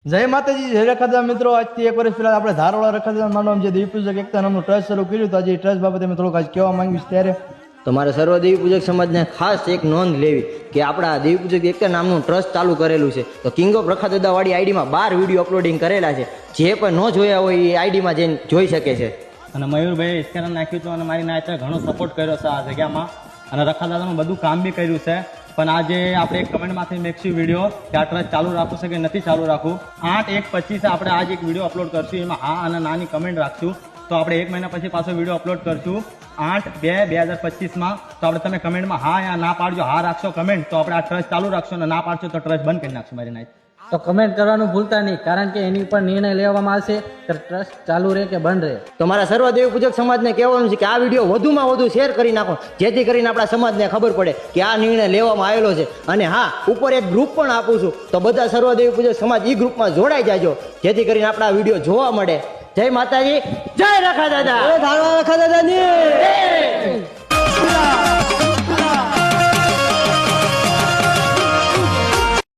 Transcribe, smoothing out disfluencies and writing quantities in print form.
જય માતાજી, જય રખાદાર મિત્રો. આજથી એક વર્ષ પહેલા આપણે ધારવાડા રખાદાર માંડવામાં જે દેવીપૂજક એકતા નામનું ટ્રસ્ટ શરૂ કર્યું હતું. આજે ટ્રસ્ટ બાબતે મેં થોડુંક આજ કહેવા માંગીશ. ત્યારે તમારે સર્વ દેવી પૂજક સમાજને ખાસ એક નોંધ લેવી કે આપણા દેવી પૂજક એકતા નામનું ટ્રસ્ટ ચાલુ કરેલું છે. તો કિંગ ઓફ રખાદાદા વાળી આઈડીમાં 12 વિડીયો અપલોડિંગ કરેલા છે. જે પણ ન જોયા હોય એ આઈડીમાં જઈને જોઈ શકે છે. અને મયુરભાઈ ઇસ્કેરન નાખ્યું હતું અને મારી નાયતે ઘણો સપોર્ટ કર્યો છે આ જગ્યામાં. અને રખાદાદાનું બધું કામ બી કર્યું છે. પણ આજે આપણે એક કમેન્ટમાંથી મેક્સ્યું વિડીયો કે આ ટ્રસ્ટ ચાલુ રાખવું છે કે નથી ચાલુ રાખવું. 8/1/25 આપણે આજ એક વિડીયો અપલોડ કરશું. એમાં હા અને નાની કમેન્ટ રાખશું. તો આપણે 1 મહિના પછી પાછો વિડીયો અપલોડ કરશું 8/2/2025માં. તો આપણે તમે કમેન્ટમાં હા યા ના પાડજો. હા રાખશો કમેન્ટ તો આપણે આ ટ્રસ્ટ ચાલુ રાખશો અને ના પાડશો તો ટ્રસ્ટ બંધ કરી નાખશું મારી નાયત. તો કમેન્ટ કરવાનું ભૂલતા નહીં, કારણ કે એની ઉપર નિર્ણય લેવામાં આવશે કે ટ્રસ્ટ ચાલુ રહે કે બંધ રહે. તમારા સર્વ દેવી પૂજક સમાજને કહેવાનું છે કે આ વિડીયો વધુમાં વધુ શેર કરી નાખો, જેથી કરીને આપણા સમાજને ખબર પડે કે આ નિર્ણય લેવામાં આવેલો છે. અને હા, ઉપર એક ગ્રુપ પણ આપું છું, તો બધા સર્વ દેવી પૂજક સમાજ એ ગ્રુપમાં જોડાઈ જાજો, જેથી કરીને આપણા વિડીયો જોવા મળે. જય માતાજી, જય રખાદાદા. ધારવાડા રખાદાદાની